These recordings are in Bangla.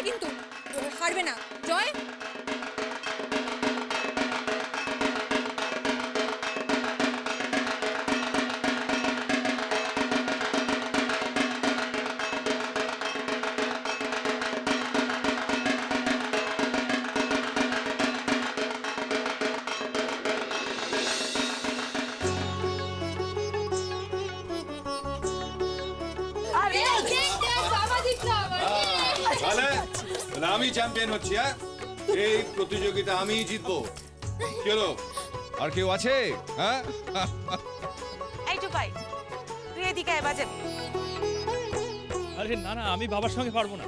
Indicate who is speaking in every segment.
Speaker 1: কিন্তু হারবে না জয়।
Speaker 2: আমি চ্যাম্পিয়ন হচ্ছি। এই প্রতিযোগিতা আমিই জিতবো। চলো, আর কেউ আছে? হ্যাঁ,
Speaker 3: এই টুকাই, তুই এদিকে আয় বাজাবি।
Speaker 4: আরে না না, আমি বাবার সঙ্গে পারবো না।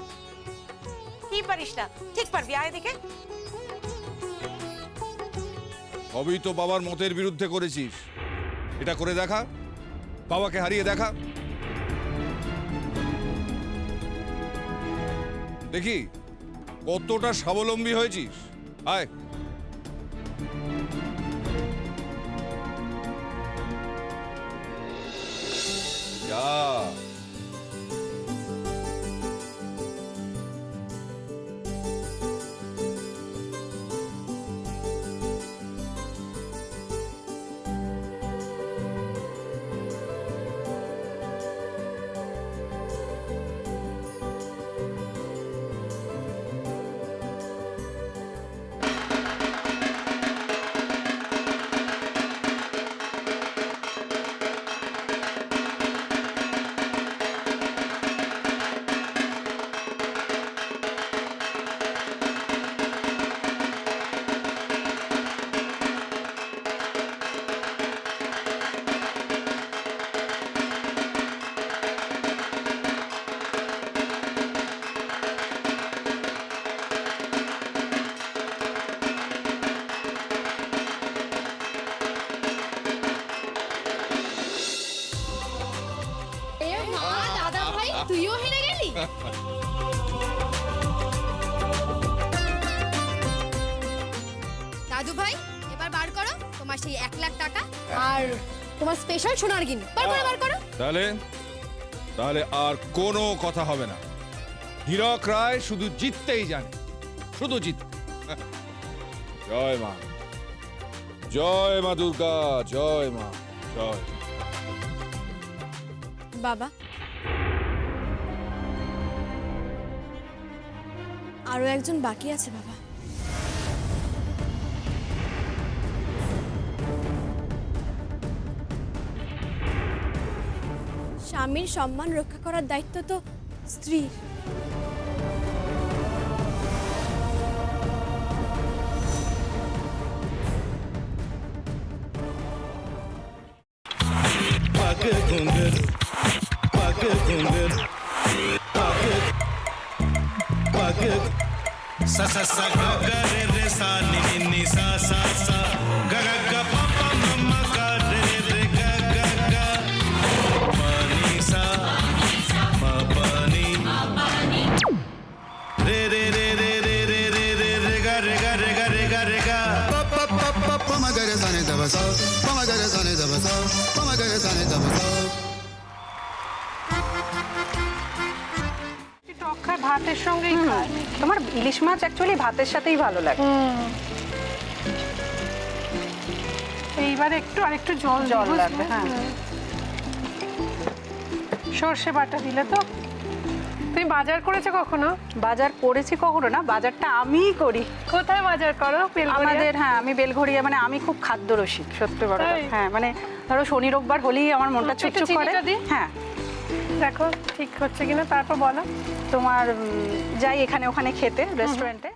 Speaker 3: কি পারিস না? ঠিক পারবি, আয় এদিকে।
Speaker 2: সবই তো বাবার মতের বিরুদ্ধে করেছিস। এটা করে দেখা, বাবাকে হারিয়ে দেখা। দেখি কতটা স্বাবলম্বী হয়েছিস। আয়, যা।
Speaker 1: তুইও হেরে গেলি। দাদু ভাই, এবার বার করো তোমার সেই 1 লাখ টাকা আর তোমার স্পেশাল সোনার গিনি। বার করো।
Speaker 2: তাহলে আর কোনো কথা হবে না। হীরক রায় শুধু জিততেই জানে, শুধু জিততে। জয় মা, জয় মা দুর্গা, জয় মা, জয়।
Speaker 1: বাবা, আরো একজন বাকি আছে বাবা। স্বামীর সম্মান রক্ষা করার দায়িত্ব তো স্ত্রীর।
Speaker 5: sa sa sa ga ga re re sa ni ni ni sa sa sa ga ga ga pa pa ma ma ga re re ga ga ga pa ni sa ma pa ni re re re re re re re re re ga re ga re ga re ga re ga pa pa pa pa pa ma ga re sa ni da ba sa pa ma ga re sa ni da ba sa pa ma ga re sa ni da ba sa
Speaker 6: ভাতের সঙ্গেই খায়। তোমার ইলিশ মাছ অ্যাকচুয়ালি ভাতের সাথেই ভালো লাগে। এইবার আরেকটু জল লাগবে। হ্যাঁ, সর্ষে বাটা দিলে তো। তুমি বাজার করেছো কখনো? বাজার করেছি কখনো না, বাজারটা আমিই করি। কোথায় বাজার করো? আমাদের, হ্যাঁ, আমি বেলঘড়িয়া, মানে আমি খুব খাদ্য রসিক, সত্যি বড় কথা। হ্যাঁ, মানে ধরো শনি রোববার হলেই আমার মনটা চুপচুপ করে। হ্যাঁ, দেখো ঠিক হচ্ছে কিনা, তারপর বলো। তোমার যাই এখানে ওখানে খেতে, রেস্টুরেন্টে।